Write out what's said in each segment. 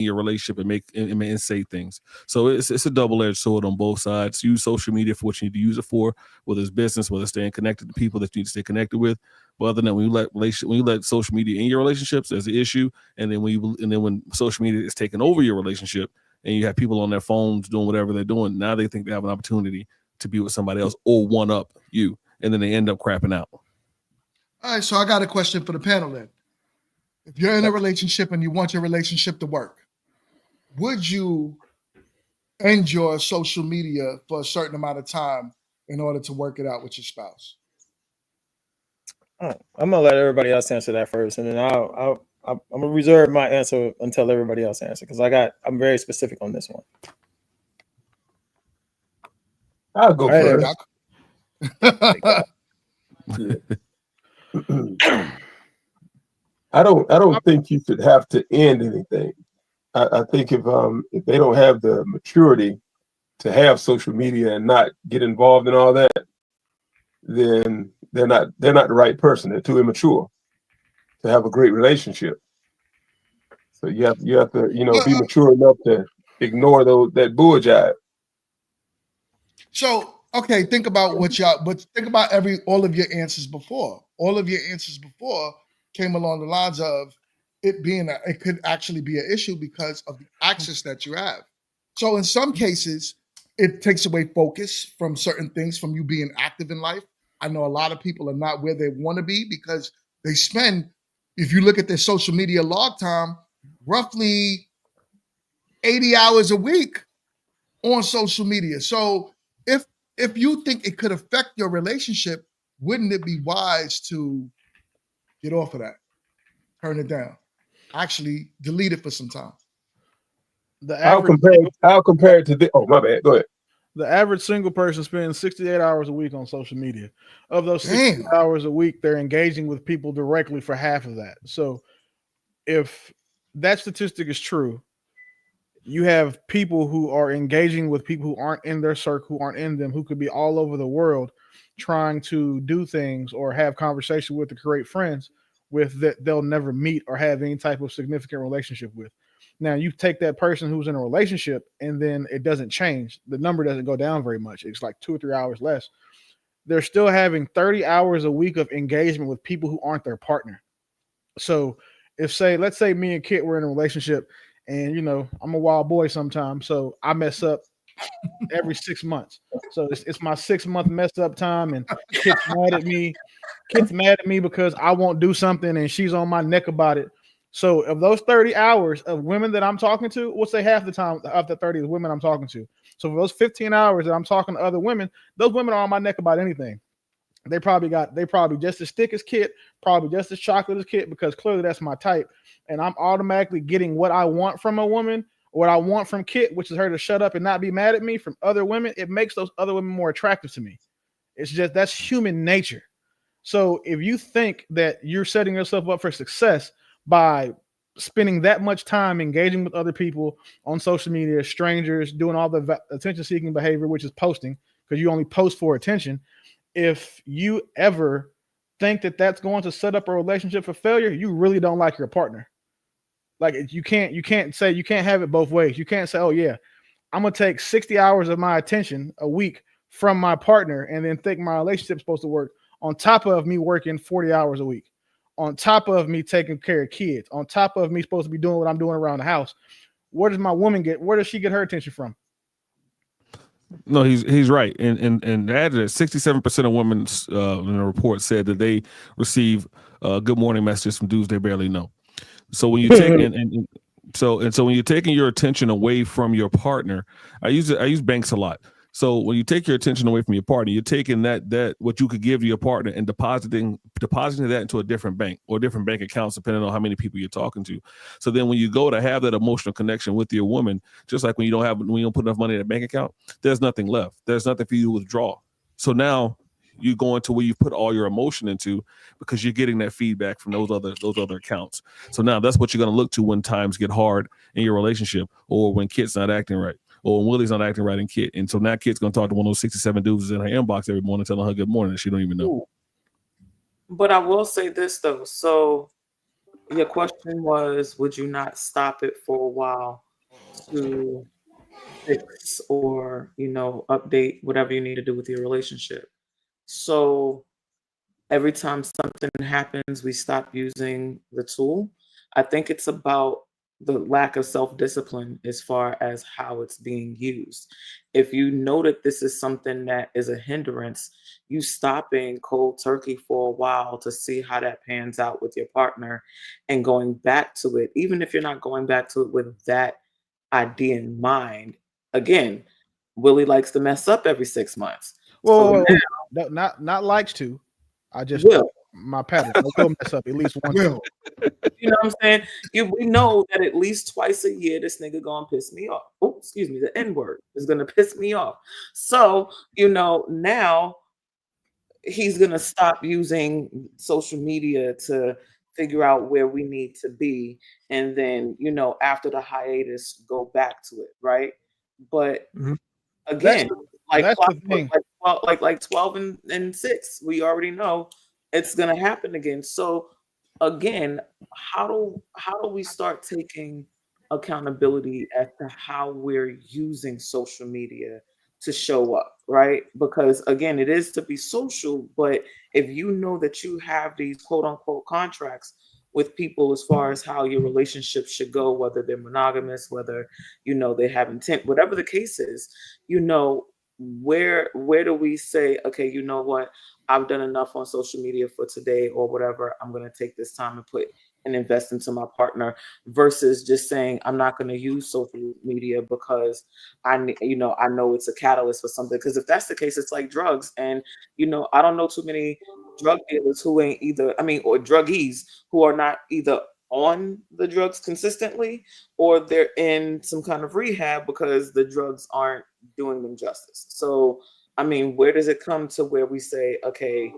your relationship and and say things. So it's a double edged sword on both sides. Use social media for what you need to use it for, whether it's business, whether it's staying connected to people that you need to stay connected with. But other than that, when you let social media in your relationships, there's an issue. And then when social media is taking over your relationship, and you have people on their phones doing whatever they're doing, now they think they have an opportunity to be with somebody else or one up you, and then they end up crapping out. All right, so I got a question for the panel then. If you're in a relationship and you want your relationship to work, would you end your social media for a certain amount of time in order to work it out with your spouse? I'm gonna let everybody else answer that first, and then I'm gonna reserve my answer until everybody else answers because I'm very specific on this one. I'll go first. I don't think you should have to end anything. I think if they don't have the maturity to have social media and not get involved in all that, then they're not the right person. They're too immature to have a great relationship. So you have to be mature enough to ignore that bull jive. So okay, think about think about all of your answers before. All of your answers before came along the lines of it could actually be an issue because of the access that you have. So in some cases, it takes away focus from certain things, from you being active in life. I know a lot of people are not where they want to be because they spend, if you look at their social media log time, roughly 80 hours a week on social media. So if you think it could affect your relationship, wouldn't it be wise to get off of that? Turn it down. Actually, delete it for some time. I'll compare it to the. Oh, my bad. Go ahead. The average single person spends 68 hours a week on social media. Of those 60 hours a week, they're engaging with people directly for half of that. So if that statistic is true, you have people who are engaging with people who aren't in their circle, who aren't in them, who could be all over the world trying to do things or have conversation with to create friends with that they'll never meet or have any type of significant relationship with. Now, you take that person who's in a relationship and then it doesn't change. The number doesn't go down very much. It's like 2 or 3 hours less. They're still having 30 hours a week of engagement with people who aren't their partner. So let's say me and Kit were in a relationship and, I'm a wild boy sometimes. So I mess up every 6 months. So it's my 6-month mess up time and Kit's mad at me. Kit's mad at me because I won't do something and she's on my neck about it. So of those 30 hours of women that I'm talking to, we'll say half the time of the 30 is women I'm talking to. So for those 15 hours that I'm talking to other women, those women are on my neck about anything. They probably just as thick as Kit, probably just as chocolate as Kit, because clearly that's my type. And I'm automatically getting what I want from a woman, or what I want from Kit, which is her to shut up and not be mad at me, from other women. It makes those other women more attractive to me. It's just, that's human nature. So if you think that you're setting yourself up for success by spending that much time engaging with other people on social media, strangers, doing all the attention-seeking behavior, which is posting, because you only post for attention. If you ever think that that's going to set up a relationship for failure, you really don't like your partner. Like you can't have it both ways. You can't say, oh yeah, I'm going to take 60 hours of my attention a week from my partner and then think my relationship's supposed to work on top of me working 40 hours a week, on top of me taking care of kids, on top of me supposed to be doing what I'm doing around the house. Where does she get her attention from? No, he's right, and added that 67% of women in a report said that they receive good morning messages from dudes they barely know. So when you take so when you're taking your attention away from your partner, I use banks a lot. So when you take your attention away from your partner, you're taking that what you could give to your partner and depositing that into a different bank or different bank accounts, depending on how many people you're talking to. So then when you go to have that emotional connection with your woman, just like when you don't put enough money in a bank account, there's nothing left. There's nothing for you to withdraw. So now you go into where you put all your emotion into, because you're getting that feedback from those other accounts. So now that's what you're going to look to when times get hard in your relationship, or when Kit's not acting right, or when Willie's not acting right in Kit. And so now Kit's going to talk to one of those 67 dudes in her inbox every morning telling her good morning, and she don't even know. But I will say this, though. So Your question was, would you not stop it for a while to fix or, update whatever you need to do with your relationship? So every time something happens, we stop using the tool. I think it's about the lack of self-discipline as far as how it's being used. If you know that this is something that is a hindrance, you stopping cold turkey for a while to see how that pans out with your partner and going back to it, even if you're not going back to it with that idea in mind. Again, Willie likes to mess up every 6 months. So Well, no, not likes to. I just Will. my pattern. I will mess up at least once. Will. You know what I'm saying? We know that at least twice a year this nigga gonna piss me off. Oh, excuse me, the N-word is gonna piss me off. So, now he's gonna stop using social media to figure out where we need to be. And then, after the hiatus, go back to it, right? But Mhm. again, like that's the clockwork, thing. like 12 and 6, we already know it's gonna happen again. So again, how do we start taking accountability as to how we're using social media to show up, right? Because again, it is to be social, but if you know that you have these quote unquote contracts with people as far as how your relationship should go, whether they're monogamous, whether they have intent, whatever the case is, where do we say, okay, you know what, I've done enough on social media for today or whatever. I'm going to take this time and put and invest into my partner versus just saying I'm not going to use social media because I know it's a catalyst for something. Because if that's the case, it's like drugs, and I don't know too many drug dealers who ain't either. I mean, or druggies who are not either on the drugs consistently or they're in some kind of rehab because the drugs aren't doing them justice. So I mean, where does it come to where we say, okay,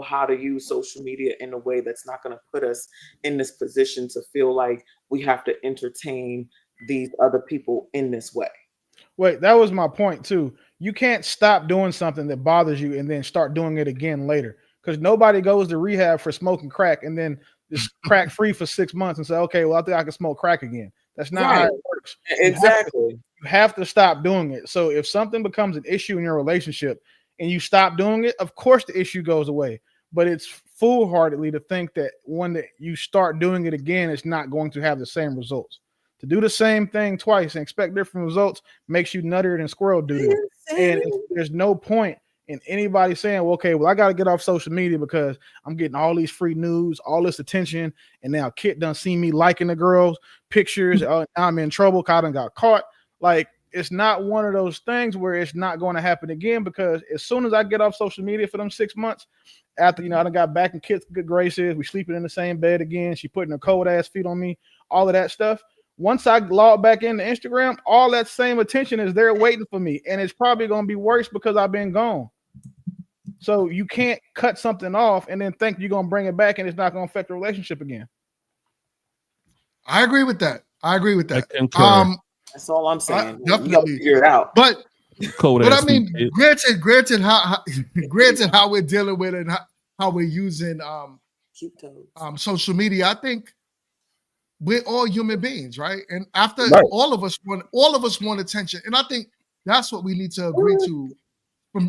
how to use social media in a way that's not going to put us in this position to feel like we have to entertain these other people in this way? Wait, that was my point too. You can't stop doing something that bothers you and then start doing it again later. Because nobody goes to rehab for smoking crack and then just crack free for 6 months and say, okay, well, I think I can smoke crack again. That's not how Right. it works. Exactly. You have to stop doing it. So if something becomes an issue in your relationship and you stop doing it, of course the issue goes away. But it's foolhardily to think that when you start doing it again, it's not going to have the same results. To do the same thing twice and expect different results makes you nuttier than squirrel doodle. And there's no point in anybody saying, well, okay, well, I got to get off social media because I'm getting all these free news, all this attention, and now Kit done see me liking the girls' pictures. Now I'm in trouble because I done got caught. Like, it's not one of those things where it's not going to happen again, because as soon as I get off social media for them 6 months, after, I done got back in Kit's good graces, we sleeping in the same bed again, she putting her cold ass feet on me, all of that stuff. Once I log back into Instagram, all that same attention is there waiting for me. And it's probably going to be worse because I've been gone. So you can't cut something off and then think you're going to bring it back and it's not going to affect the relationship again. I agree with that. I concur. That's all I'm saying. Definitely figure it out. But Cold but ass I mean, feet. granted how we're dealing with it and how we're using social media, I think we're all human beings, right? And after all of us want attention. And I think that's what we need to agree to.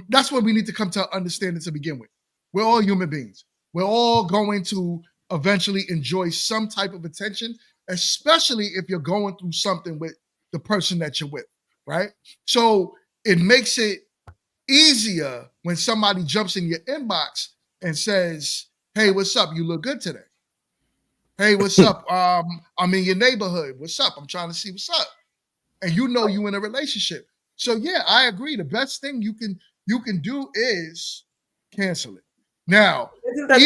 That's what we need to come to understanding to begin with. We're all human beings. We're all going to eventually enjoy some type of attention, especially if you're going through something with the person that you're with, right? So it makes it easier when somebody jumps in your inbox and says, hey, what's up? You look good today. Hey, what's up? I'm in your neighborhood. What's up? I'm trying to see what's up. And you in a relationship. So yeah, I agree. The best thing you can do is cancel it. Now, isn't that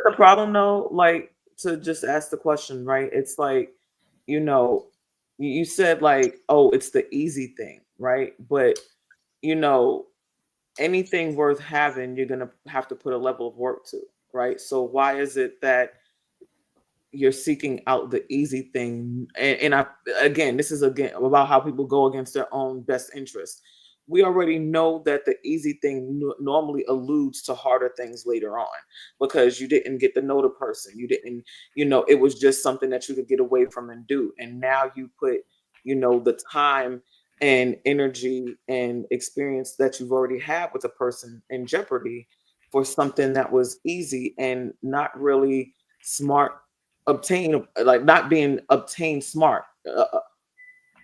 the problem though? Like, to just ask the question, right? It's like, you said like, oh, it's the easy thing, right? But anything worth having, you're gonna have to put a level of work to, right? So why is it that you're seeking out the easy thing? And I, again, this is about how people go against their own best interest. we already know that the easy thing normally alludes to harder things later on, because you didn't get to know the person. You didn't, it was just something that you could get away from and do. And now you put, the time and energy and experience that you've already had with a person in jeopardy for something that was easy and not really smart, like not being obtained smart.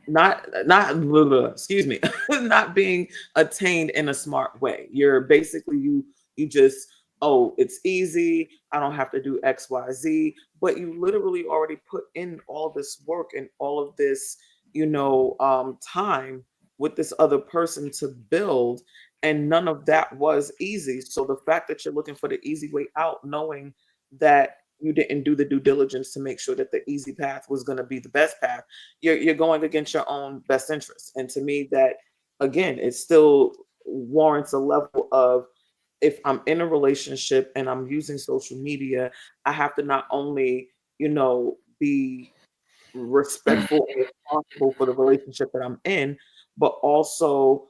Excuse me, not being attained in a smart way. You're basically, you just, oh, it's easy, I don't have to do XYZ, but you literally already put in all this work and all of this, time with this other person to build, and none of that was easy. So the fact that you're looking for the easy way out, knowing that you didn't do the due diligence to make sure that the easy path was going to be the best path, you're going against your own best interest. And to me, that again, it still warrants a level of, if I'm in a relationship and I'm using social media, I have to not only, be respectful and responsible for the relationship that I'm in, but also,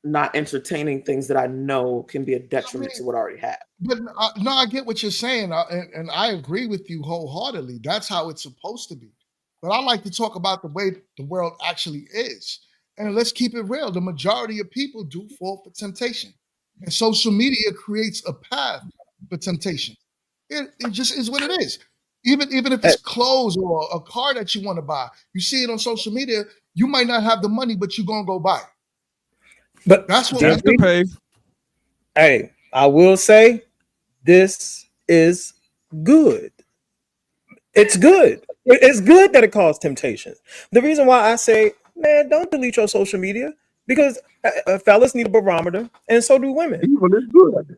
not entertaining things that I know can be a detriment to what I already have. But no, I get what you're saying, and I agree with you wholeheartedly. That's how it's supposed to be. But I like to talk about the way the world actually is. And let's keep it real. The majority of people do fall for temptation. And social media creates a path for temptation. It just is what it is. Even if it's clothes or a car that you want to buy, you see it on social media, you might not have the money, but you're going to go buy it. But that's what That's the pay. Hey, I will say this is good. It's good. It's good that it caused temptation. The reason why I say, man, don't delete your social media, because fellas need a barometer, and so do women. Evil is good.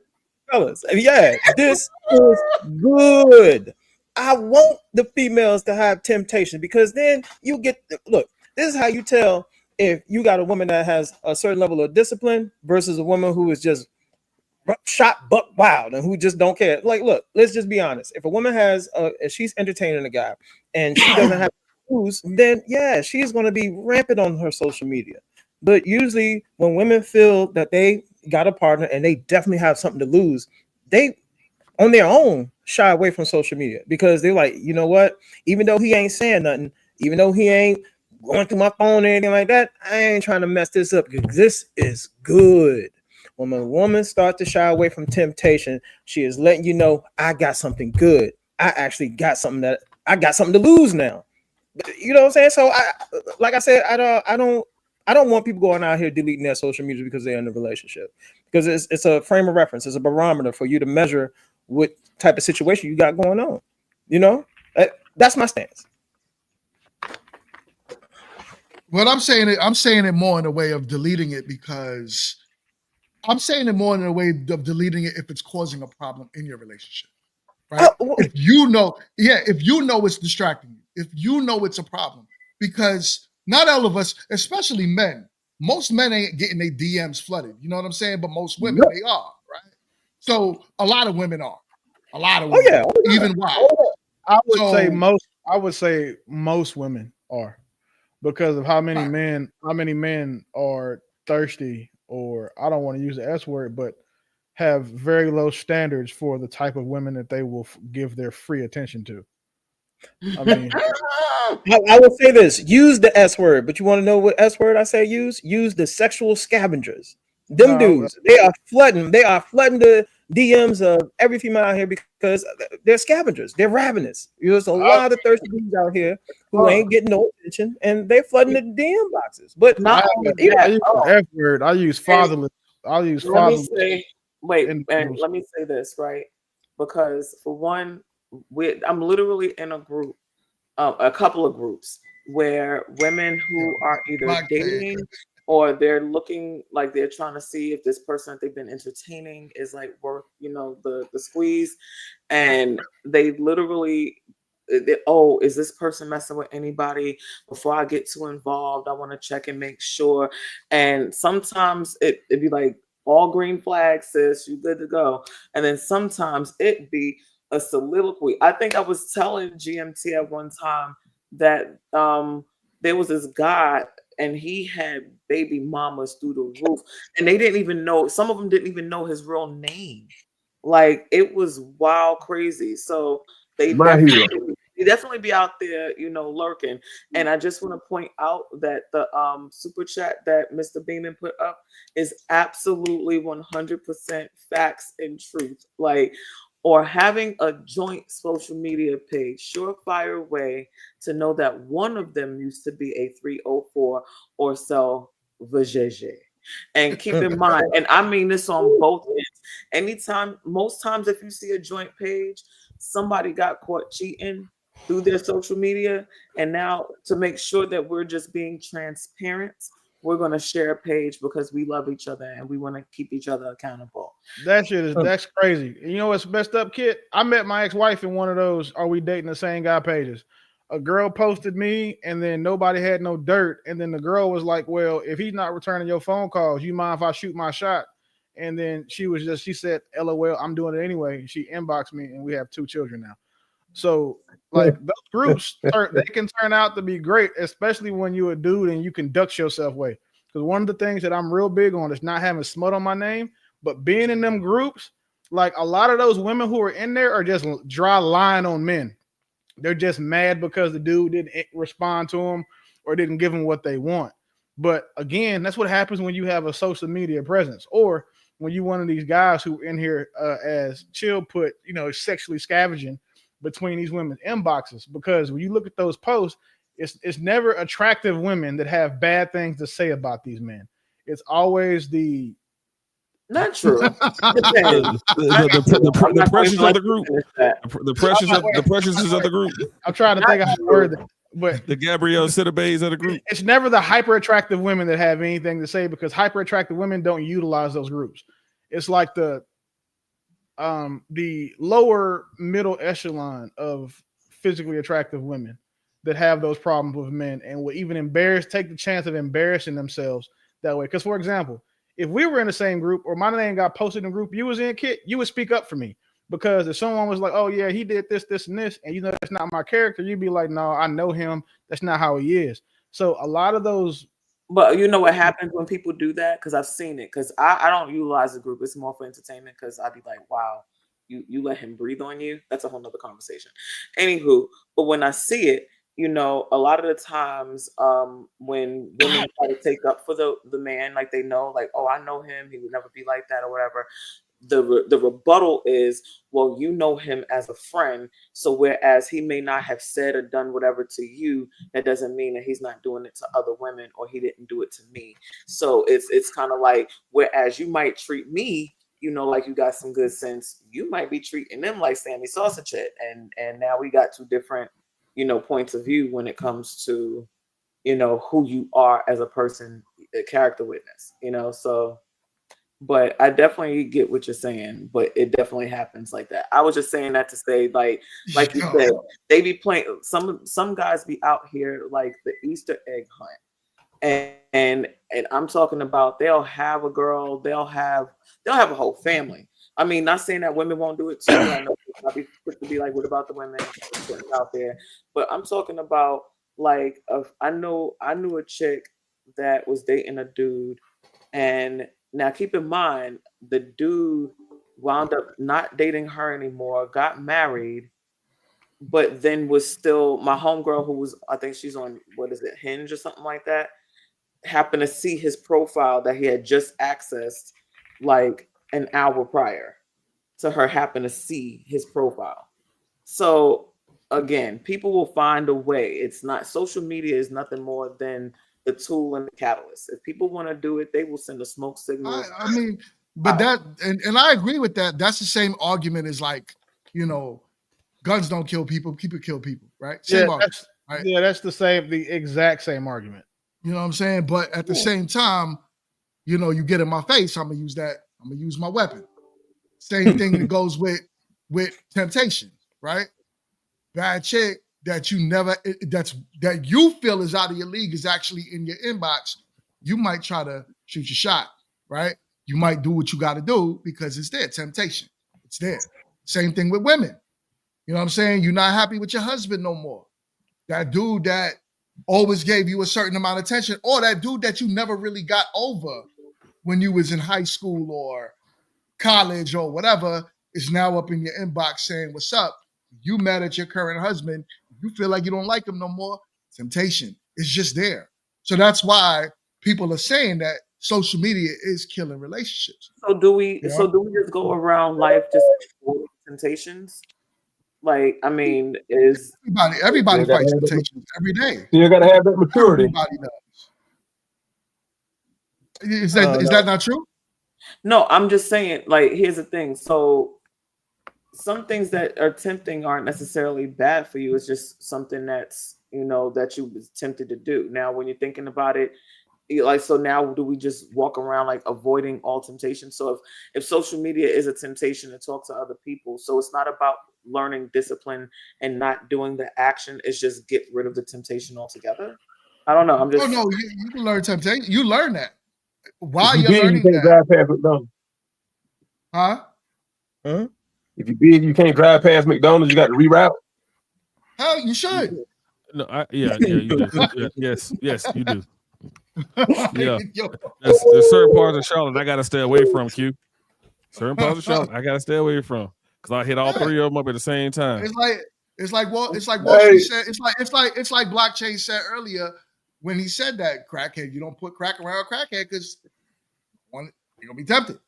Fellas, yeah, this is good. I want the females to have temptation, because then you get, look, this is how you tell if you got a woman that has a certain level of discipline versus a woman who is just shot buck wild and who just don't care. Like, look, let's just be honest. If a woman if she's entertaining a guy and she doesn't have to lose, then yeah, she's going to be rampant on her social media. But usually when women feel that they got a partner and they definitely have something to lose, they on their own shy away from social media, because they're like, you know what, even though he ain't saying nothing, even though he ain't going through my phone or anything like that, I ain't trying to mess this up, because this is good. When a woman starts to shy away from temptation, she is letting you know, I got something good. I actually got something to lose now. You know what I'm saying? So like I said, I don't want people going out here deleting their social media because they're in a relationship, because it's a frame of reference. It's a barometer for you to measure what type of situation you got going on. That's my stance. Well, I'm saying it more in a way of deleting it, because I'm saying it more in a way of deleting it if it's causing a problem in your relationship, right? If you know it's distracting you, if you know it's a problem, because not all of us, especially men, most men ain't getting their DMs flooded. You know what I'm saying? But most women, they are, right? So a lot of women are. A lot of women, even wild. I would say most women are, because of how many men are thirsty, or I don't want to use the S word, but have very low standards for the type of women that they will give their free attention to. I mean, I will say this: use the S word, but you want to know what S word I say? Use the sexual scavengers. Them dudes, they are flooding the DMs of every female out here because they're scavengers. They're ravenous. There's a lot of thirsty dudes out here who ain't getting no attention, and they're flooding the DM boxes. But I use the F word. I use fatherless. I'll use fatherless. Let me say this, right? Because for one, I'm literally in a group, a couple of groups, where women who are either dating or they're looking, like they're trying to see if this person that they've been entertaining is like worth, the squeeze. And they literally, is this person messing with anybody? Before I get too involved, I want to check and make sure. And sometimes it'd be like, all green flags, sis, you good to go. And then sometimes it'd be a soliloquy. I think I was telling GMT at one time that there was this guy and he had baby mamas through the roof, and they didn't even know. Some of them didn't even know his real name. Like it was wild, crazy. So they My hero. definitely be out there, lurking. And I just want to point out that the super chat that Mr. Beeman put up is absolutely 100% facts and truth. Like, or having a joint social media page, surefire way to know that one of them used to be a 304 or sell vajayjay. And keep in mind, and I mean this on both ends. Anytime, most times, if you see a joint page, somebody got caught cheating through their social media. And now, to make sure that we're just being transparent, we're going to share a page because we love each other and we want to keep each other accountable. That's crazy. You know what's messed up, kid? I met my ex-wife in one of those "Are we dating the same guy?" pages. A girl posted me, and then nobody had no dirt. And then the girl was like, "Well, if he's not returning your phone calls, you mind if I shoot my shot?" And then she said, "LOL, I'm doing it anyway." She inboxed me, and we have 2 children now. So like those groups, they can turn out to be great, especially when you're a dude and you conduct yourself way. Because one of the things that I'm real big on is not having smut on my name, but being in them groups, like a lot of those women who are in there are just dry lying on men. They're just mad because the dude didn't respond to them or didn't give them what they want. But again, that's what happens when you have a social media presence, or when you one of these guys who in here, as Chill put, sexually scavenging between these women's inboxes. Because when you look at those posts, it's never attractive women that have bad things to say about these men. It's always the Not true. The pressures of the group. The pressures of the group. I'm trying to think how to word it, but the Gabrielle Sidibays of the group. It's never the hyper attractive women that have anything to say, because hyper attractive women don't utilize those groups. It's like the lower middle echelon of physically attractive women that have those problems with men and will even take the chance of embarrassing themselves that way. Because, for example, if we were in the same group or my name got posted in the group you was in, Kit, you would speak up for me. Because if someone was like, "Oh yeah, he did this, this, and this," and that's not my character, you'd be like, "No, I know him. That's not how he is." So a lot of those. But you know what happens when people do that? Because I've seen it. Because I don't utilize the group. It's more for entertainment. Because I'd be like, "Wow, you let him breathe on you." That's a whole nother conversation. Anywho, but when I see it, a lot of the times when women try to take up for the man, like they know, like, "Oh, I know him. He would never be like that," or whatever. The rebuttal is, "Well, you know him as a friend, so whereas he may not have said or done whatever to you, that doesn't mean that he's not doing it to other women, or he didn't do it to me." So it's kind of like, whereas you might treat me, like you got some good sense, you might be treating them like Sammy Sausage Head, and now we got 2 different points of view when it comes to who you are as a person, a character witness, so. But I definitely get what you're saying, but it definitely happens like that. I was just saying that to say, like you said, they be playing, some guys be out here like the Easter egg hunt. And I'm talking about, they'll have a girl, they'll have a whole family. I mean, not saying that women won't do it too. I know I'll be quick to be like, what about the women out there? But I'm talking about, like, I knew a chick that was dating a dude, and now keep in mind, the dude wound up not dating her anymore, got married, but then was still, my homegirl, who was, I think she's on, what is it, Hinge or something like that, happened to see his profile that he had just accessed like an hour prior to her, happen to see his profile. So again, people will find a way. It's not, social media is nothing more than the tool and the catalyst. If people want to do it, they will send a smoke signal. I mean, but that, and I agree with that. That's the same argument as like, guns don't kill people, people kill people, right? Same argument, right? Yeah, that's the exact same argument. You know what I'm saying? But at the same time, you get in my face, I'm gonna use my weapon. Same thing that goes with temptation, right? Bad chick that that you feel is out of your league is actually in your inbox. You might try to shoot your shot, right? You might do what you got to do because it's there. Temptation, it's there. Same thing with women. You know what I'm saying? You're not happy with your husband no more. That dude that always gave you a certain amount of attention, or that dude that you never really got over when you was in high school or college or whatever is now up in your inbox saying, what's up? You mad at your current husband. You feel like you don't like him no more. Temptation is just there. So that's why people are saying that social media is killing relationships. So do we? You know? So do we just go around life just avoiding temptations? Like, I mean, everybody You gotta fights have that- temptations every day. You got to have that maturity. Everybody does. Is that not true? No, I'm just saying, like, here's the thing. So some things that are tempting aren't necessarily bad for you. It's just something that's, that you was tempted to do. Now, when you're thinking about it, like, so now do we just walk around like avoiding all temptation? So if social media is a temptation to talk to other people, so it's not about learning discipline and not doing the action, it's just get rid of the temptation altogether. I don't know. I'm just you can learn temptation. You learn that. While If you're you big, learning you can't that. drive past McDonald's. Huh? If you're big, you can't drive past McDonald's. You got to reroute. Hell, you should. No, you do. Yes, you do. Yeah. Yo. There's certain parts of Charlotte I gotta stay away from, Q. Certain parts of Charlotte I gotta stay away from. Because I hit all three of them up at the same time. It's like Wall Street said. It's like Blockchain said earlier when he said that crackhead, you don't put crack around a crackhead because you're gonna be tempted.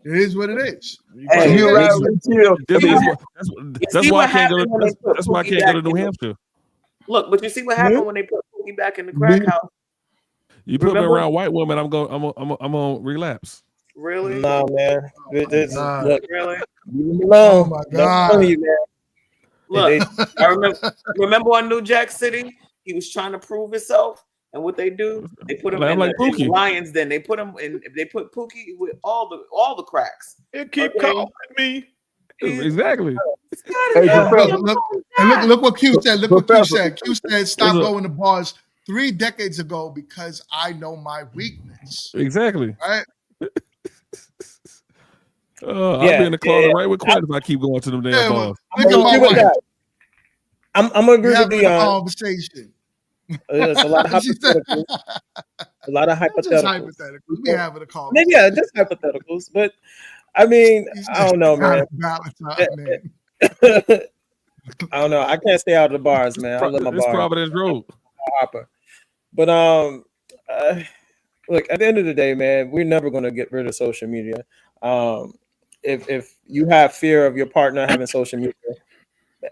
It is what it is. Hey, You ride until That's why I can't go. That's why I can't go to New Hampshire. Look, but you see what happened when they put Pookie back in the crack house. You put me around white women, I'm gonna relapse. Really? No, man. Look, Really? leave me alone. Oh my Don't tell God. you, man. Look, I remember on New Jack City, he was trying to prove himself. And what they do, they put him in the Lions Den. They put him in. They put Pookie with all the cracks. It keep calling me. Exactly. Hey, look what Q said. Look what Q said. Q said, "Stop Look. going to bars 3 decades ago because I know my weakness." Exactly. Right? I'll be in the closet right with Quinn if I keep going to them damn bars. Look at my wife. I'm gonna agree with Having a Dion. conversation. There's a lot of She said- hypotheticals. A lot of Just hypotheticals. hypotheticals. We having a conversation. Yeah, just hypotheticals. But I mean, I don't know, man. Man. I don't know. I can't stay out of the bars, man. I love my It's bars. Providence Road. Hopper. But look, at the end of the day, man, we're never going to get rid of social media. If you have fear of your partner having social media,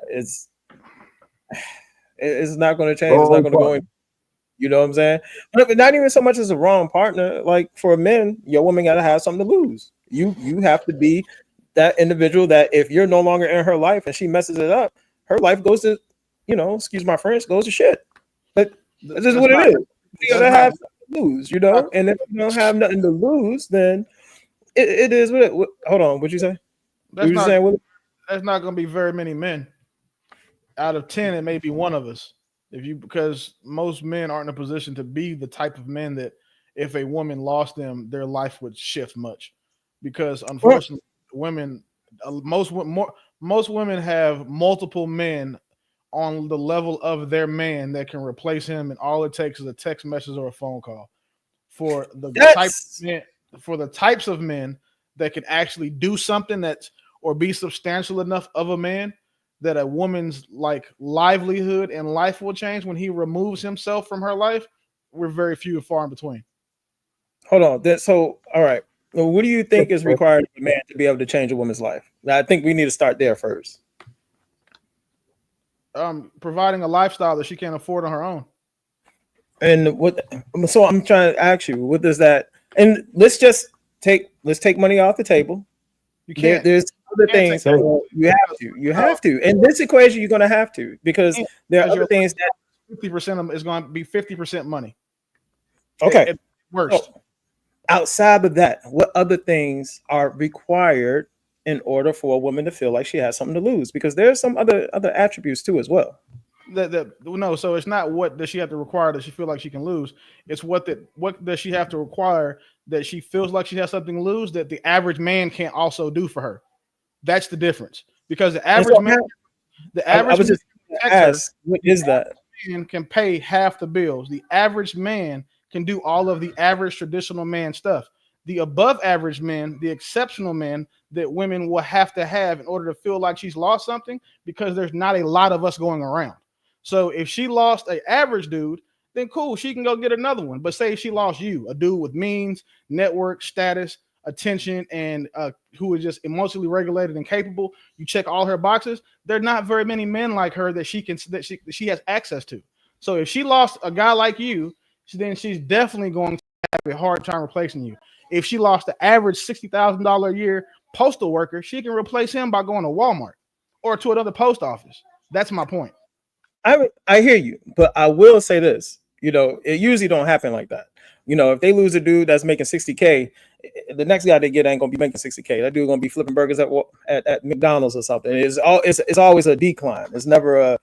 it's not going to change. It's not going to go in. You know what I'm saying? But not even so much as a wrong partner. Like for men, your woman got to have something to lose. You have to be that individual that if you're no longer in her life and she messes it up, her life goes to, excuse my French, goes to shit. But that's just what it is. You gotta have something to lose, And if you don't have nothing to lose, then it is what it. Hold on, what'd you say? That's not going to be very many men. Out of 10, it may be one of us. Because most men aren't in a position to be the type of men that if a woman lost them, their life would shift much. Because unfortunately, most women have multiple men on the level of their man that can replace him, and all it takes is a text message or a phone call. For the types of men that can actually do something or be substantial enough of a man that a woman's like livelihood and life will change when he removes himself from her life, we're very few and far in between. Hold on. So, all right. Well, what do you think is required of a man to be able to change a woman's life? Now, I think we need to start there first. Providing a lifestyle that she can't afford on her own. And so I'm trying to ask you, what does that? And let's take money off the table. You can't. There's other things you have to. In this equation, you're going to have to, because there are other things that 50% is going to be 50% money. Okay. Worst. So, outside of that, what other things are required in order for a woman to feel like she has something to lose? Because there's some other attributes too as well. No, so it's not what does she have to require that she feel like she can lose. It's what does she have to require that she feels like she has something to lose that the average man can't also do for her. That's the difference. Because the average man, I was just ask, what is that? man can pay half the bills. The average man can do all of the average traditional man stuff. The above average men, the exceptional men that women will have to have in order to feel like she's lost something, because there's not a lot of us going around. So if she lost an average dude, then cool, she can go get another one. But say she lost you, a dude with means, network, status, attention, and who is just emotionally regulated and capable, you check all her boxes. There are not very many men like her that she has access to. So if she lost a guy like you, then she's definitely going to have a hard time replacing you. If she lost the average $60,000 a year postal worker, she can replace him by going to Walmart or to another post office. That's my point. I hear you, but I will say this. It usually don't happen like that. If they lose a dude that's making 60K, the next guy they get ain't gonna be making 60K. That dude gonna be flipping burgers at McDonald's or something. It's always a decline. It's never a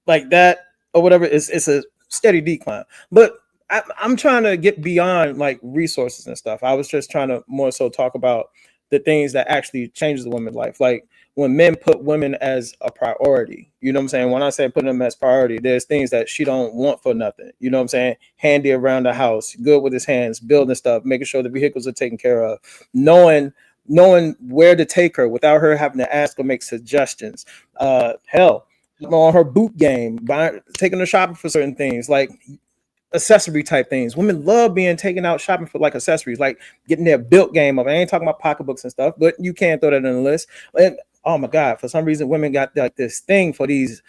like that or whatever. It's a steady decline. But I'm trying to get beyond like resources and stuff. I was just trying to more so talk about the things that actually changes the woman's life. Like when men put women as a priority, you know what I'm saying? When I say putting them as priority, there's things that she don't want for nothing. You know what I'm saying? Handy around the house, good with his hands, building stuff, making sure the vehicles are taken care of, knowing where to take her without her having to ask or make suggestions. Hell, on her boot game, taking her shopping for certain things, like accessory type things. Women love being taken out shopping for like accessories, like getting their built game up. I ain't talking about pocketbooks and stuff, but you can throw that in the list. And oh my God, for some reason, women got like this thing for these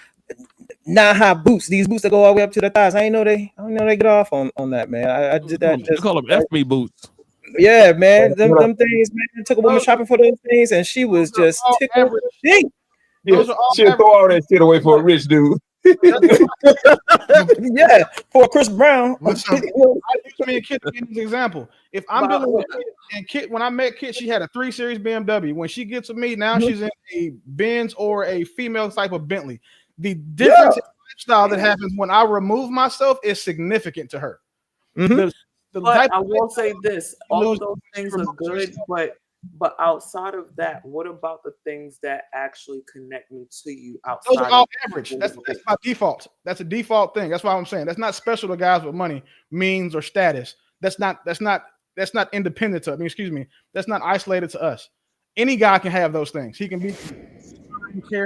high boots, these boots that go all the way up to the thighs. I didn't know they get off on that, man. I did that. They call them FB boots. Yeah, man. Them things, man. Took a woman shopping for those things, and she was just tickled pink. Yeah, she'll throw all that shit away for a rich dude. Yeah, for Chris Brown. I use me and Kit as an example. If I'm dealing with Kit, and Kit, when I met Kit, she had a 3 Series BMW. When she gets with me, now she's in a Benz or a female type of Bentley. The difference in lifestyle that happens when I remove myself is significant to her. Mm-hmm. But I will say this: all of those things are good, but outside of that, what about the things that actually connect me to you outside? Those are all average. That's by default. That's a default thing. That's why I'm saying that's not special to guys with money, means, or status. That's not independent to. That's not isolated to us. Any guy can have those things. He can be.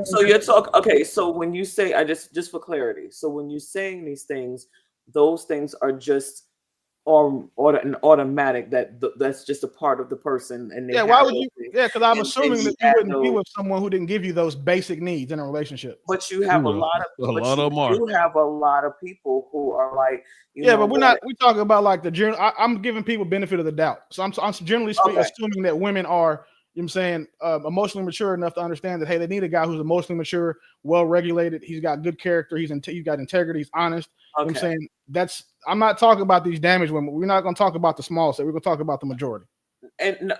So you're talking. Okay, so when you say, just for clarity, so when you're saying these things, those things are just or an automatic that's just a part of the person. And why would you? Yeah, because I'm assuming that you wouldn't be with someone who didn't give you those basic needs in a relationship. But you have a lot of people who are like, but we're talking about like the general. I'm giving people benefit of the doubt. So I'm generally speaking, assuming that women are, you know what I'm saying, emotionally mature enough to understand that, hey, they need a guy who's emotionally mature, well regulated. He's got good character. He's got integrity. He's honest. You know what I'm saying, I'm not talking about these damaged women. We're not going to talk about the small set. We're going to talk about the majority. And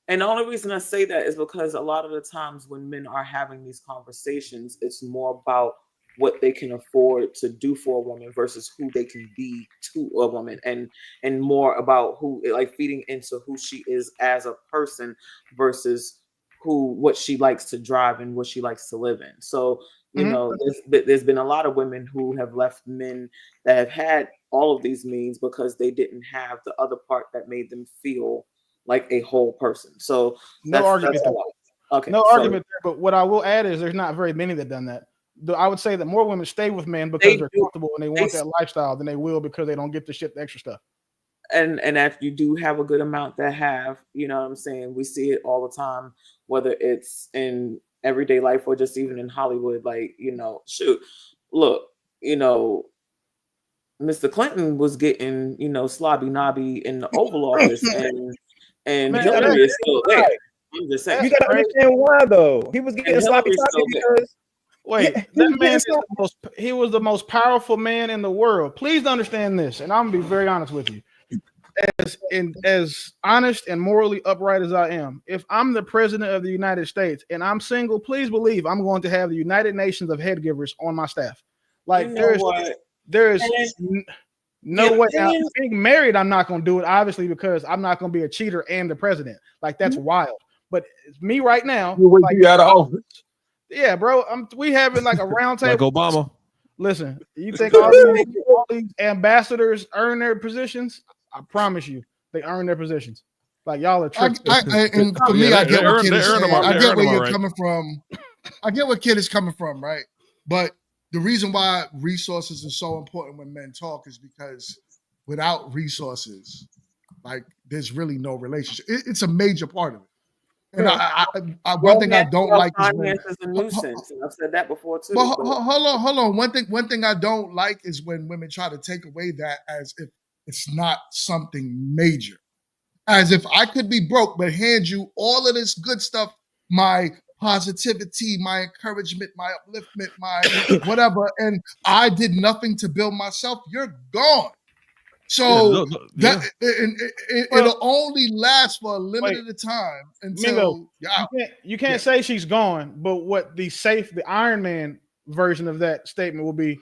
the only reason I say that is because a lot of the times when men are having these conversations, it's more about what they can afford to do for a woman versus who they can be to a woman, and more about who, like, feeding into who she is as a person versus what she likes to drive and what she likes to live in. So there's been a lot of women who have left men that have had all of these means because they didn't have the other part that made them feel like a whole person. So no argument there. Okay, argument there. But what I will add is there's not very many that done that. I would say that more women stay with men because they're comfortable and they want that lifestyle than they will because they don't get the extra stuff. And if you do have a good amount that have, you know what I'm saying, we see it all the time, whether it's in everyday life or just even in Hollywood. Like, look, Mr. Clinton was getting, slobby knobby in the Oval Office, and Hillary is still there. I'm just saying. You gotta understand why though. He was getting sloppy because that man he was the most powerful man in the world. Please understand this, and I'm gonna be very honest with you. As honest and morally upright as I am, if I'm the president of the United States and I'm single, please believe I'm going to have the United Nations of head givers on my staff. Like, there is no way. Now, being married, I'm not going to do it, obviously, because I'm not going to be a cheater and the president. Like, that's wild. But it's me right now. You out of office. Yeah, bro. We having like a round table. Like Obama. Listen, you think all these ambassadors earn their positions? I promise you, they earn their positions. Like y'all are tricksters. And for me, I get what Kid is saying. I get where you're right. coming from. I get where Kid is coming from, right? But the reason why resources are so important when men talk is because without resources, like there's really no relationship. It's a major part of it. And one thing I don't like is when finance is a nuisance. I've said that before too. But hold on. One thing I don't like is when women try to take away that as if it's not something major. As if I could be broke, but hand you all of this good stuff, my positivity, my encouragement, my upliftment, my whatever, and I did nothing to build myself, you're gone. So it'll only last for a limited time until you can't say she's gone, but what the Iron Man version of that statement will be,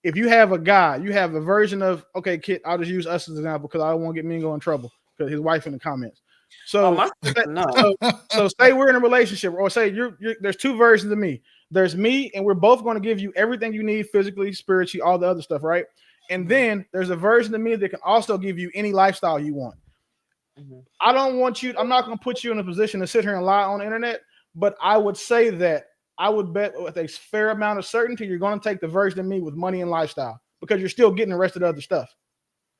if you have a guy, you have a version of, okay, Kit, I'll just use us as an example because I don't want to get Mingo in trouble because his wife in the comments. So, so say we're in a relationship, or say there's two versions of me. There's me, and we're both going to give you everything you need physically, spiritually, all the other stuff, right? And then there's a version of me that can also give you any lifestyle you want. Mm-hmm. I'm not going to put you in a position to sit here and lie on the internet, but I would say that I would bet with a fair amount of certainty you're going to take the version of me with money and lifestyle because you're still getting the rest of the other stuff.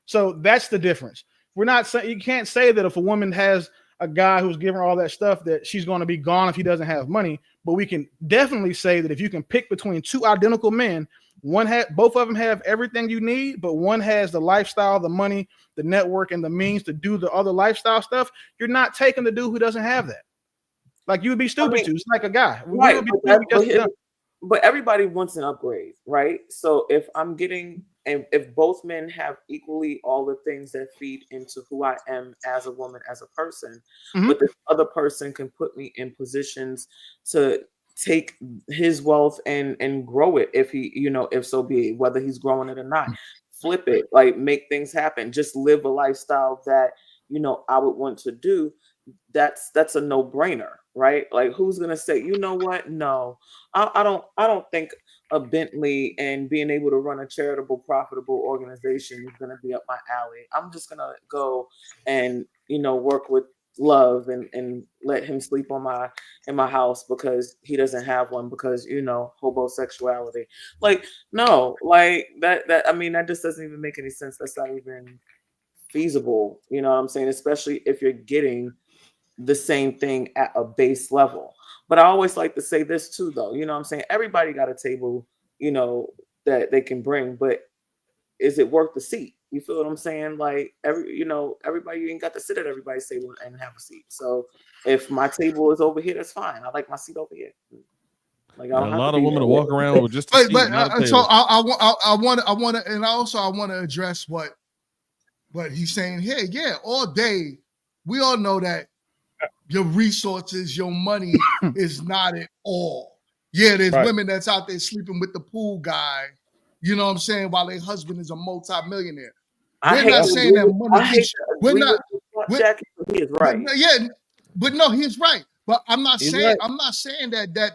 So that's the difference. We're not saying, you can't say that if a woman has a guy who's giving her all that stuff that she's going to be gone if he doesn't have money, but we can definitely say that if you can pick between two identical men, both of them have everything you need, but one has the lifestyle, the money, the network, and the means to do the other lifestyle stuff. You're not taking the dude who doesn't have that. Like you would be stupid to. It's like a guy. Right, but everybody wants an upgrade, right? So if I'm getting, and if both men have equally all the things that feed into who I am as a woman, as a person, but this other person can put me in positions to take his wealth and grow it if he, if so be it, whether he's growing it or not, flip it, like make things happen, just live a lifestyle that, I would want to do. That's a no-brainer, right? Like who's gonna say, you know what? No, I don't think a Bentley and being able to run a charitable, profitable organization is gonna be up my alley. I'm just gonna go and work with love and let him sleep in my house because he doesn't have one because homosexuality. Like no, like that I mean that just doesn't even make any sense. That's not even feasible. You know what I'm saying? Especially if you're getting the same thing at a base level. But I always like to say this too, though. You know what I'm saying? Everybody got a table, that they can bring, but is it worth the seat? You feel what I'm saying? Like everybody, you ain't got to sit at everybody's table and have a seat. So if my table is over here, that's fine. I like my seat over here. Like a lot of women walk around with just a seat, not a so table. I want to, and also I want to address what he's saying here. Yeah, all day, we all know that your resources, your money is not at all. Yeah, there's women that's out there sleeping with the pool guy, you know what I'm saying, while their husband is a multi-millionaire. We're not saying that money keeps, we're not, he is right. Yeah, but no, he's right. But I'm not saying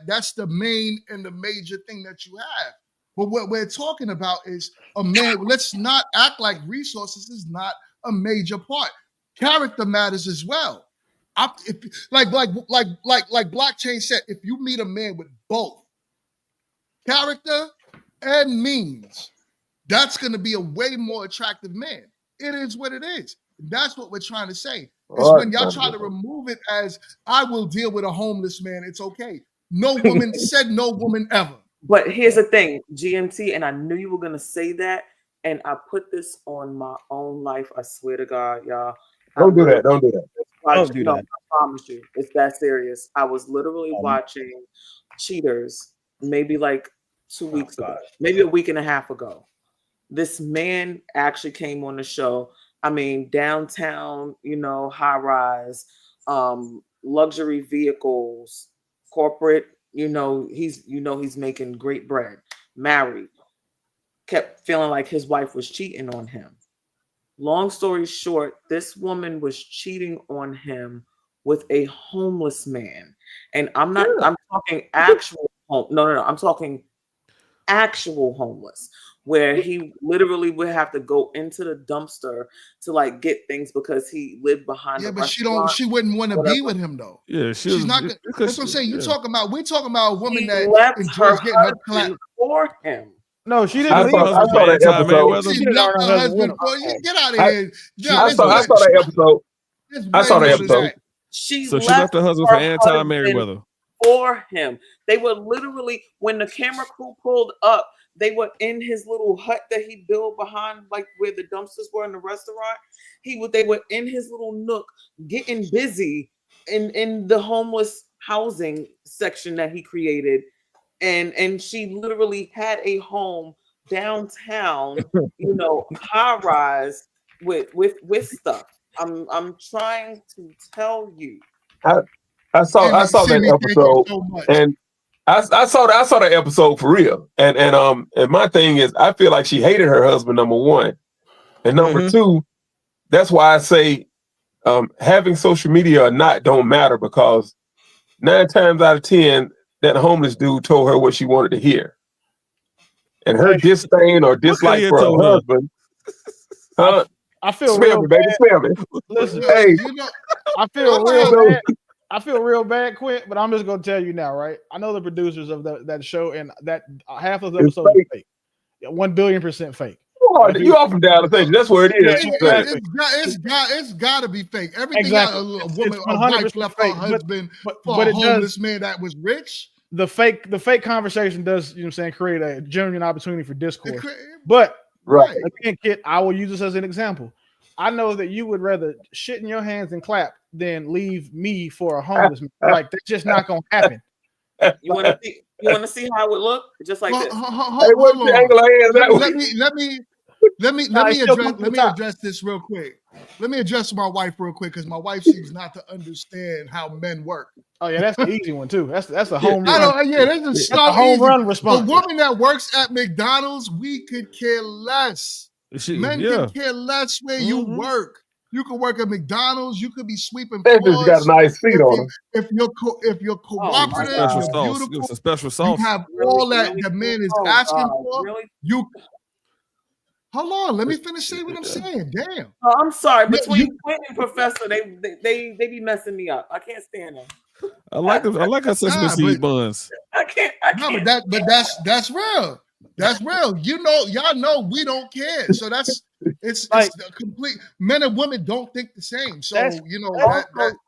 that's the main and the major thing that you have. But what we're talking about is a man. Let's not act like resources is not a major part. Character matters as well. Like Blockchain said, if you meet a man with both character and means, that's going to be a way more attractive man. It is what it is. That's what we're trying to say. Is when y'all try to remove it as I will deal with a homeless man, it's okay. No woman said no woman ever. But here's the thing, GMT, and I knew you were going to say that, and I put this on my own life. I swear to God, y'all. Don't do that. Don't do that. Don't do that. I promise you, it's that serious. I was literally watching Cheaters maybe like 2 weeks ago, maybe a week and a half ago. This man actually came on the show. I mean, downtown, high rise, luxury vehicles, corporate, he's making great bread, married, kept feeling like his wife was cheating on him. Long story short, this woman was cheating on him with a homeless man. And I'm talking actual home. No. I'm talking actual homeless, where he literally would have to go into the dumpster to like get things because he lived behind the but restaurant. she wouldn't want to be with him though. Yeah, she's not. That's what I'm saying. We're talking about a woman that left enjoys getting her husband for him. No, she didn't I leave. saw that episode. She left her husband for you. Get out of here. I saw that episode. I saw that episode. She left her husband for Anti Merriweather. For him. They were literally, when the camera crew pulled up, they were in his little hut that he built behind, like where the dumpsters were in the restaurant. They were in his little nook getting busy in the homeless housing section that he created. And she literally had a home downtown, high rise with stuff. I'm trying to tell you. I saw that episode, and I saw that episode for real. And my thing is, I feel like she hated her husband, number one, and number two. That's why I say having social media or not don't matter, because 9 times out of 10, that homeless dude told her what she wanted to hear, and her disdain or dislike for her husband. I feel spare me, baby, spare me. Listen, hey, I feel real bad. I feel real bad, Quint, but I'm just gonna tell you now, right? I know the producers of that show, and that half of the episodes are fake. 1,000,000,000% fake. You off and down the thing. That's where it is. It's got to be fake. Everything a woman, a wife left her husband for a homeless man that was rich. The fake conversation does, create a genuine opportunity for discourse. But right, again, Kit, I will use this as an example. I know that you would rather shit in your hands and clap than leave me for a homeless man. Like, that's just not gonna happen. You want to see how it would look? Just like this. Let me address this real quick. Let me address my wife real quick, because my wife seems not to understand how men work. Oh yeah, that's the easy one too. That's a home run. That's a home run response. A woman that works at McDonald's, we could care less. Men can care less where you work. You can work at McDonald's. You could be sweeping floors. You got a nice seat on them. If you're cooperative, you're beautiful. Some special sauce. You have all that the man is asking for. Really? Hold on, let me finish saying what I'm saying. Damn. Oh, I'm sorry. Between Quinn and Professor, they be messing me up. I can't stand them. I like her sesame seed buns. I can't. No, but that's real. That's real. Y'all know we don't care. So it's complete. Men and women don't think the same. So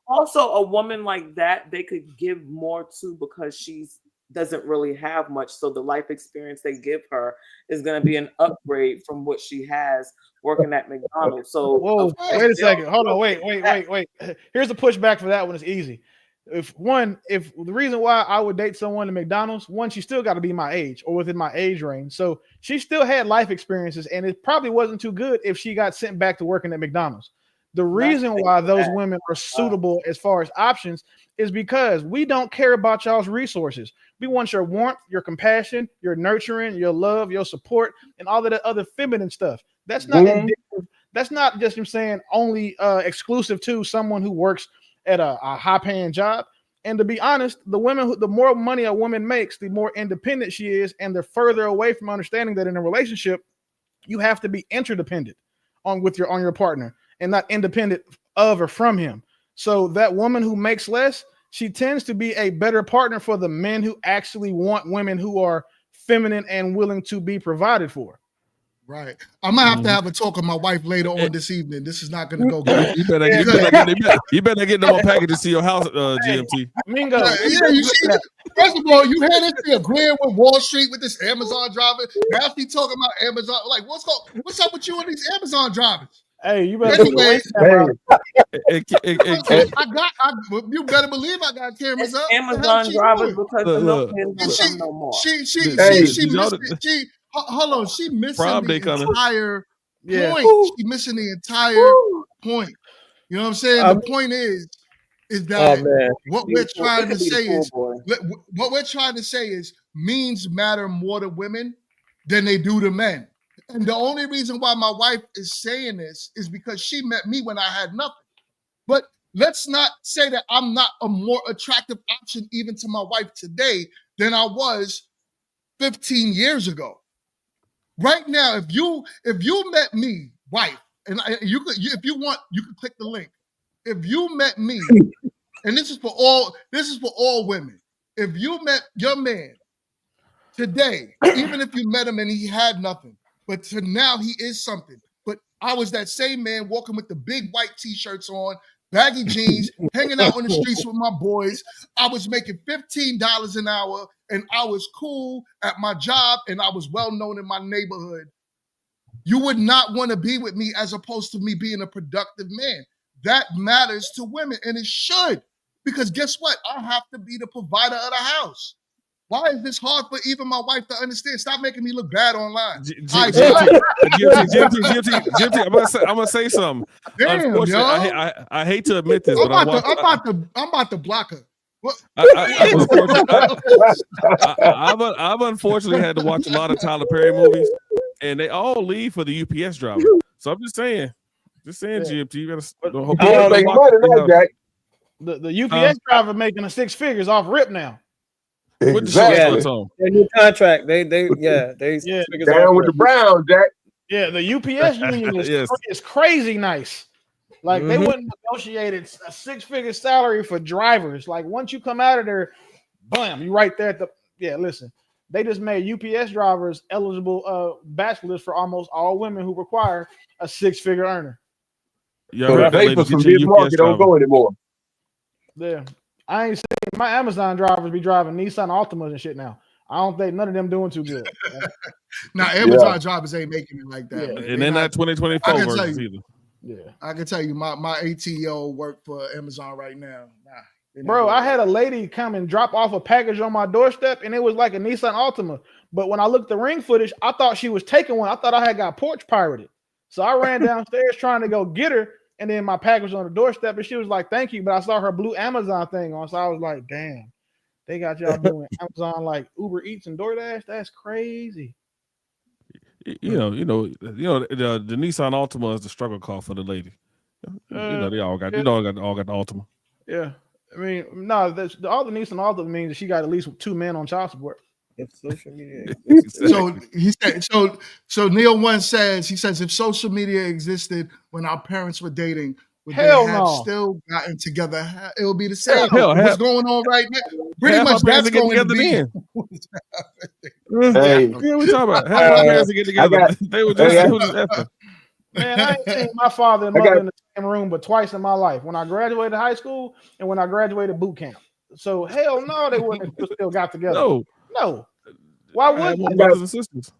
also a woman like that, they could give more to, because she's doesn't really have much, so the life experience they give her is going to be an upgrade from what she has working at McDonald's. So wait a second, hold on, wait. Here's a pushback for that one. It's easy. If the reason why I would date someone at McDonald's, one, she still got to be my age or within my age range, so she still had life experiences, and it probably wasn't too good if she got sent back to working at McDonald's. The reason why those women are suitable as far as options is because we don't care about y'all's resources. We want your warmth, your compassion, your nurturing, your love, your support, and all of that other feminine stuff. That's not indicative. That's not just only exclusive to someone who works at a high-paying job. And to be honest, the more money a woman makes, the more independent she is, and the further away from understanding that in a relationship, you have to be interdependent on your partner, and not independent of or from him. So that woman who makes less, she tends to be a better partner for the men who actually want women who are feminine and willing to be provided for. Right. I'm gonna have to have a talk with my wife later on this evening. This is not gonna go good. You better get them on packages to your house, GMT. Mingo. You see, first of all, you had this thing agreeing with Wall Street with this Amazon driver. Now she talking about Amazon. Like, what's up with you and these Amazon drivers? Hey, you better. Anyway, you better believe I got cameras up. Amazon drivers because no more. Hold on, she missing the entire point. She missing the entire point. You know what I'm saying? The point is that what we're trying to say is means matter more to women than they do to men. And the only reason why my wife is saying this is because she met me when I had nothing. But let's not say that I'm not a more attractive option even to my wife today than I was 15 years ago. Right now, if you met me, wife, and if you want, you can click the link. If you met me, and this is for all women. If you met your man today, even if you met him and he had nothing, but to now he is something. But I was that same man walking with the big white t-shirts on, baggy jeans, hanging out on the streets with my boys. I was making $15 an hour, and I was cool at my job, and I was well known in my neighborhood. You would not want to be with me as opposed to me being a productive man. That matters to women, and it should. Because guess what? I have to be the provider of the house. Why is this hard for even my wife to understand? Stop making me look bad online. GMT, I'm gonna say something. Damn, Unfortunately, yo. I hate to admit this, I'm but about to block her. I've unfortunately had to watch a lot of Tyler Perry movies, and they all leave for the UPS driver. So I'm just saying, GMT, you gotta hope the UPS driver making a six figures off rip now. Exactly. Their new contract. They down with the Browns, Jack. Yeah, the UPS union is crazy nice. Like they wouldn't negotiated a six-figure salary for drivers. Like once you come out of there, bam, you right there at the listen. They just made UPS drivers eligible bachelors for almost all women who require a six-figure earner. Yeah, they for some mid-market don't go anymore. Yeah. I ain't seen my Amazon drivers be driving Nissan Altimas and shit now. I don't think none of them doing too good. Now Amazon drivers ain't making it like that. And they're not 2024 versions either. Yeah, I can tell you, my 18-year-old work for Amazon right now. Bro, I had a lady come and drop off a package on my doorstep, and it was like a Nissan Altima. But when I looked at the ring footage, I thought she was taking one. I thought I had got porch pirated. So I ran downstairs trying to go get her. And then my package was on the doorstep, and she was like, "Thank you." But I saw her blue Amazon thing on, so I was like, "Damn, they got y'all doing Amazon like Uber Eats and DoorDash. That's crazy." The Nissan Altima is the struggle car for the lady. They all got the Altima. Yeah, I mean, no, all the Nissan Altima means that she got at least 2 men on child support. If social media So he said so Neil one says if social media existed when our parents were dating, would they have still gotten together? It would be the same. What's going on right now? Pretty much that's going to be. Hey, what are we talking about? Half our parents get together. They were just effing. Man, I ain't seen my father and mother in the same room but twice in my life. When I graduated high school and when I graduated boot camp. So hell no, they wouldn't have still got together. No. Why wouldn't brothers and sisters?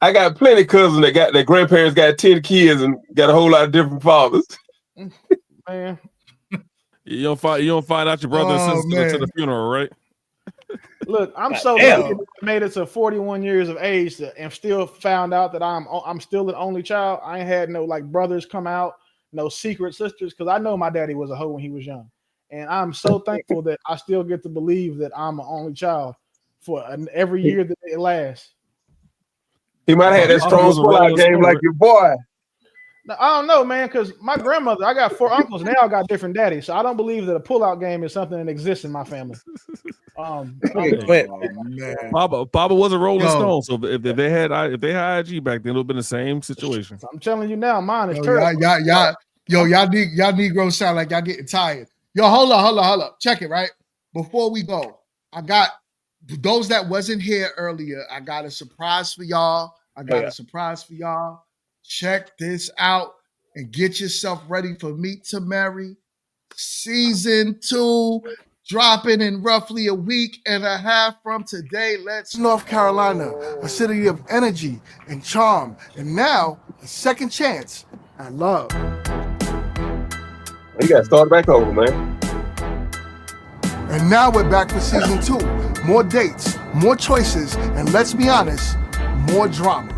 I got plenty of cousins that got their grandparents got 10 kids and got a whole lot of different fathers. Man, you don't find out your brother and sister to the funeral, right? Look, I'm so lucky I made it to 41 years of age and still found out that I'm still an only child. I ain't had no like brothers come out, no secret sisters, because I know my daddy was a hoe when he was young. And I'm so thankful that I still get to believe that I'm an only child for every year that it lasts. He might have had that strong pull-out game like your boy. Now, I don't know, man, because my grandmother, I got 4 uncles, and they all got different daddies. So I don't believe that a pull-out game is something that exists in my family. Papa was a Rolling Stone, so if they had IG back then, it would have been the same situation. I'm telling you now, mine is terrible. Y'all Negroes sound like y'all getting tired. Yo, hold up. Check it, right? Before we go, I got those that wasn't here earlier. I got a surprise for y'all. Check this out and get yourself ready for Meet to Marry season 2, dropping in roughly a week and a half from today. North Carolina, a city of energy and charm, and now a second chance at love. You got to start back over, man. And now we're back for season 2. More dates, more choices, and let's be honest, more drama.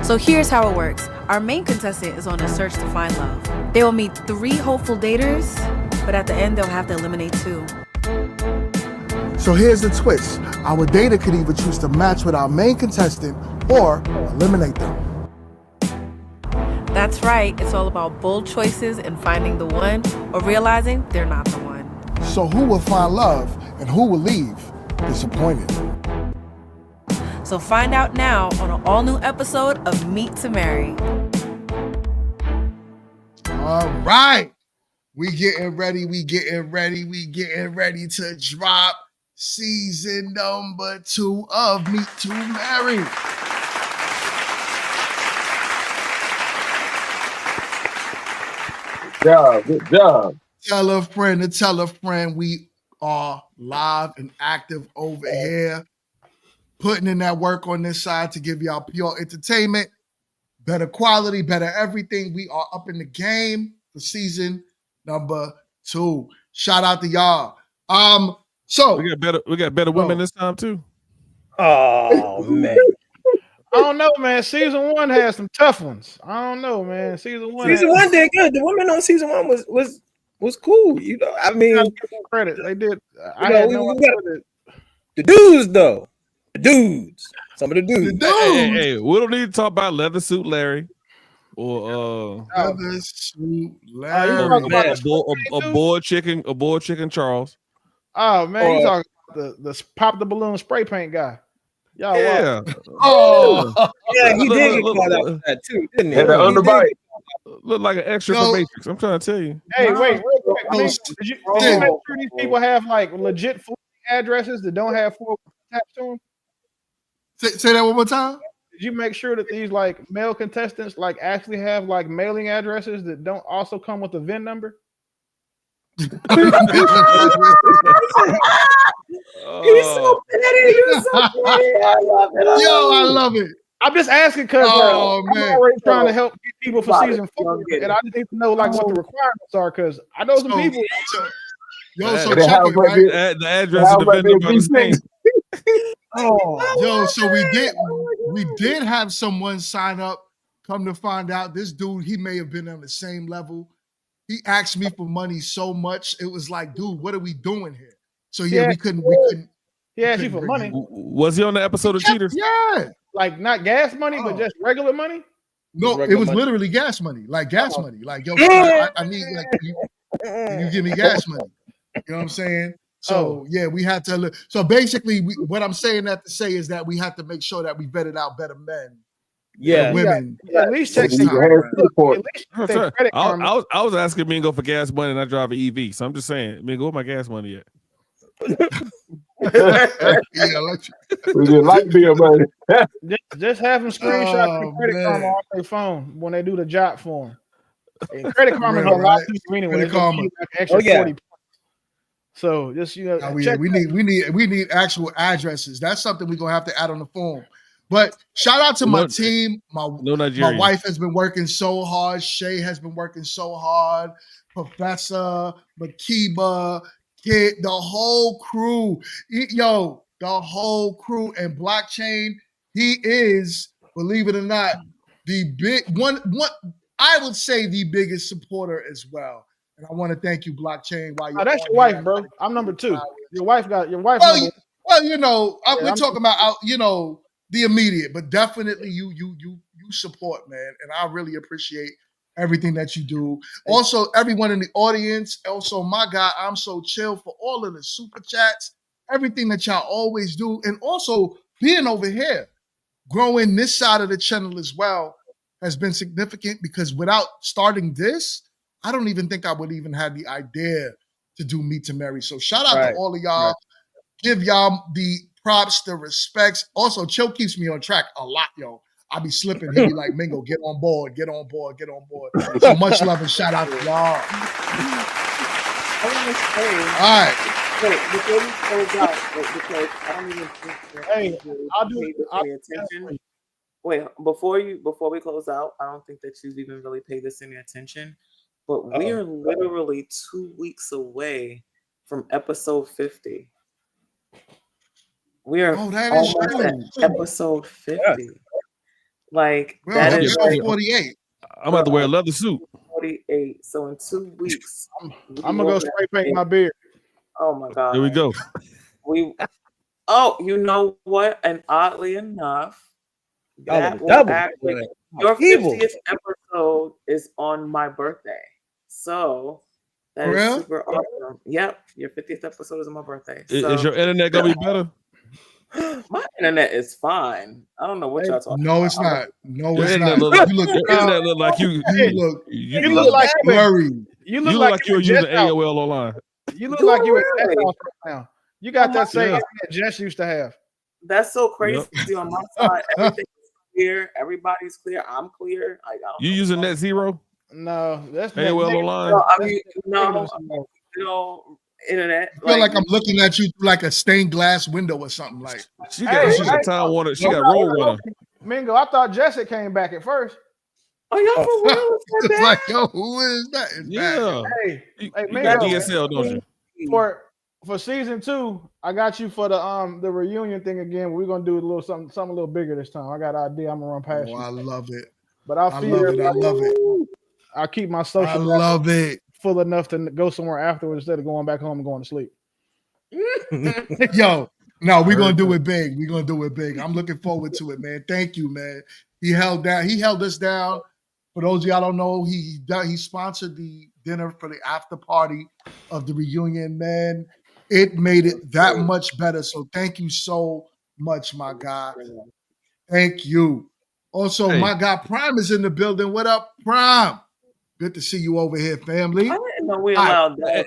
So here's how it works. Our main contestant is on a search to find love. They will meet 3 hopeful daters, but at the end, they'll have to eliminate 2. So here's the twist. Our dater could either choose to match with our main contestant or eliminate them. That's right. It's all about bold choices and finding the one or realizing they're not the one. So who will find love and who will leave disappointed? So find out now on an all-new episode of Meet to Marry. All right. We getting ready to drop season number 2 of Meet to Marry. Good job. Tell a friend to tell a friend. We are live and active over here, putting in that work on this side to give y'all pure entertainment, better quality, better everything. We are up in the game for season number 2. Shout out to y'all. So we got better women this time too. Oh man. I don't know, man. Season 1 had some tough ones. I don't know, man. Season 1 did good. The women on season 1 was cool. You know, I mean, credit. They did. I know, had we no got- idea. the dudes though. The dudes. Some of the dudes. Hey, we don't need to talk about Leather Suit Larry or Leather Suit you Larry. talking about a boiled chicken Charles. Oh man, you talking about the pop the balloon spray paint guy? Y'all Yeah. Oh, Yeah, he did get Look, called out for that too, didn't he? Had an He did underbite. Look like an extra No. for Matrix. I'm trying to tell you. Hey, wait. No, Did you make sure these people have like legit addresses that don't have 4 attached to them? say that one more time. Did you make sure that these like male contestants like actually have like mailing addresses that don't also come with a VIN number? He's so petty. He's so petty. I love it. Yo, I love it. I'm just asking because Oh, I'm man. already trying to help get people for Got it. season 4, Don't get and it. I just need to know like what the requirements are because I know some people. So They check have it, right right? there. The address and the Right vendor there, are the same. Yo, so we did have someone sign up. Come to find out, this dude, he may have been on the same level. He asked me for money so much, it was like, dude, what are we doing here? So yeah, we couldn't. He asked you for bring money, him. Was he on the episode of Cheaters? Yeah. like not gas money, but Oh. just regular money. No, it regular was money. literally gas money. Like gas money. Like, yo, I need like you give me gas money. You know what I'm saying? So yeah, we had to. So basically, what I'm saying that to say is that we have to make sure that we vetted out better men, Yeah. women. At least check Next their time credit. around. Look, at least I'm check their sorry. credit karma. I was asking Mingo for gas money and I drive an EV. So I'm just saying, Mingo, where my gas money at? Yeah, electric. We didn't like beer money. Just have them screenshot Oh, their credit man. karma off their phone when they do the job for them. And credit karma is Real, gonna lie right? to you anyway. Credit It's gonna karma. give you like an extra Oh, yeah. 40 points. So just Now check we need actual addresses. That's something we're gonna have to add on the form. But shout out to my team. No My Nigerian. wife has been working so hard. Shay has been working so hard. Professor, Makiba, Kid, the whole crew. Yo, the whole crew and blockchain. He is, believe it or not, the big one. I would say the biggest supporter as well. And I want to thank you, blockchain. While you're that's on your wife, here. bro. I'm number 2. Your wife got your wife. Well, number well, you know, we're I'm- talking about the immediate, but definitely you support, man, and I really appreciate everything that you do. Also, everyone in the audience. Also, my guy, I'm so chill for all of the super chats, everything that y'all always do, and also being over here, growing this side of the channel as well has been significant because without starting this, I don't even think I would even have the idea to do Meet to Marry. So shout out Right. to all of y'all. Right. Give y'all the props, the respects. Also, Chill keeps me on track a lot, yo. I be slipping. He be like, Mingo, get on board, get on board, get on board. So much love and shout out to y'all. I want to say, All right. wait, before we close out, because I don't even think that Hey, you I'll do paid it. I'll any attention. Wait, before we close out, I don't think that you've even really paid this any attention. But we are literally 2 weeks away from episode 50. We are That is almost true. at episode 50. Yeah. Like Well, that I'm is episode getting- 48. I'm about to wear a leather suit. 48. So in 2 weeks, I'm gonna go spray paint my beard. Oh my god. There we go. You know what? And oddly enough, that will double. actually your Evil. 50th episode is on my birthday. So that For is real? super awesome. Yep, your 50th episode is on my birthday. Is So your internet gonna be better? My internet is fine. I don't know what y'all talking No, about. it's not. No, Your it's internet not. look like, You look, your internet look like you look You look like you blurry. You look look like you you're at Jess using house. AOL online. You look Do like I you at Jess really? house right now. You got Oh, that same yeah. internet Jess used to have. That's so crazy Yep. on my side. Everything is clear. Everybody's clear. I'm clear. Like, I don't You know using what's Net Zero? No, that's AOL going online? on. I That's mean, negative no, you know, internet. I feel like I'm looking at you through like a stained glass window or something. Like She got Hey, she got Time Warner. She got no, Roadrunner. Mingo, I thought Jessica came back at first. Oh, y'all for real? Is that it's bad? like, yo, who is that? It's bad. Yeah. Hey, You, hey, you got Mingo, DSL, don't you? for season 2, I got you for the reunion thing again. We're gonna do a little something a little bigger this time. I got an idea. I'm gonna run past Oh, you. I love it. But I'll I feed love it. I everybody. love it. I'll keep my I social love it. full enough to go somewhere afterwards instead of going back home and going to sleep. Yo, no, we're gonna do it big. We're gonna do it big. I'm looking forward to it, man. Thank you, man. He held us down. For those of y'all don't know, he sponsored the dinner for the after party of the reunion, man. It made it that much better. So thank you so much, my guy. Thank you. Also, Hey. my guy Prime is in the building. What up, Prime? Good to see you over here, family. I didn't know we allowed that.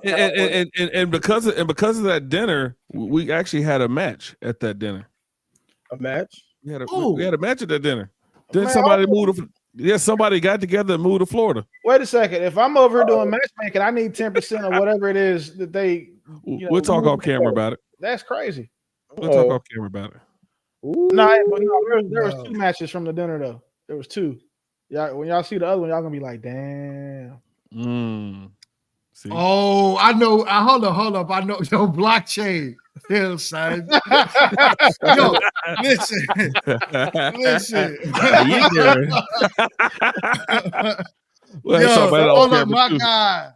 And because of that dinner, we actually had a match at that dinner. A match? We had a match at that dinner. Then Man, somebody moved to, somebody got together and moved to Florida. Wait a second. If I'm over here doing matchmaking, I need 10% of whatever it is that they. We'll talk off camera about it. That's crazy. We'll talk off camera about it. No, there was 2 matches from the dinner though. There was 2. Yeah, when y'all see the other one, y'all gonna be like, damn. See? Oh, I know. Hold up. I know. Yo, blockchain. Hill, son. Yo, listen. Hold up, my guy.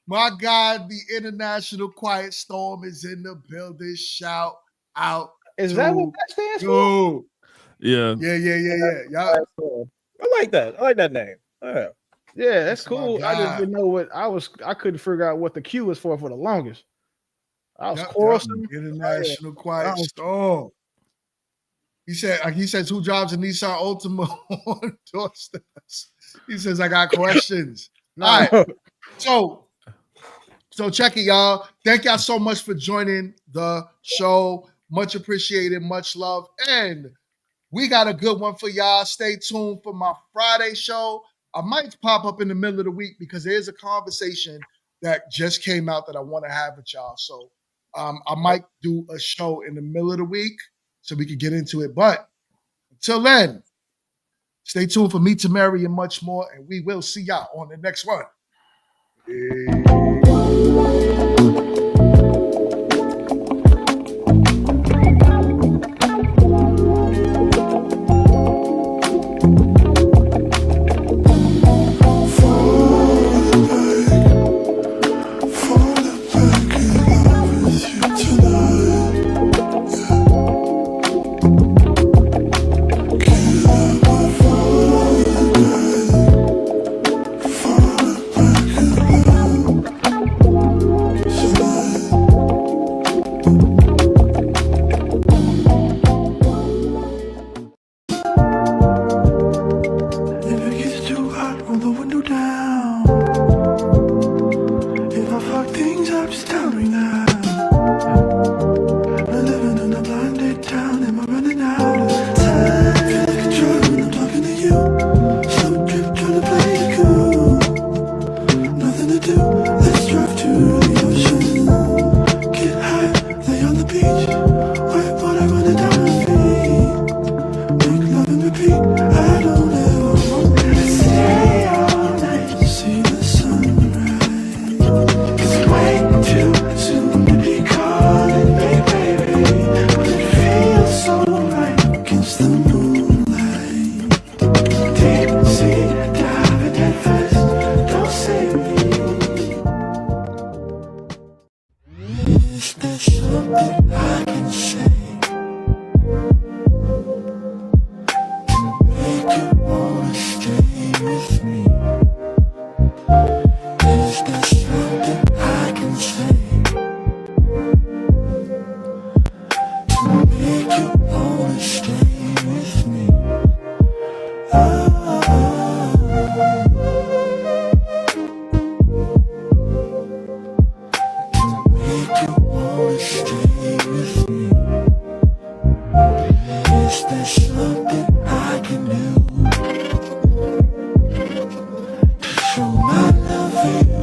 My guy, the International Quiet Storm is in the building. Shout out. Is that what that stands for? Yeah. Yeah. I like that. I like that name. Yeah, that's cool. I just didn't know what I couldn't figure out what the Q was for the longest. I was quarrelsome. International Quiet Storm. He said 2 jobs in Nissan Altima on doorsteps. He says, I got questions. All right. So check it, y'all. Thank y'all so much for joining the show. Much appreciated, much love. And we got a good one for y'all. Stay tuned for my Friday show. I might pop up in the middle of the week because there's a conversation that just came out that I want to have with y'all. So I might do a show in the middle of the week so we can get into it. But until then, stay tuned for Me to Mary and much more. And we will see y'all on the next one. I don't ever want to stay all night. show my love for you.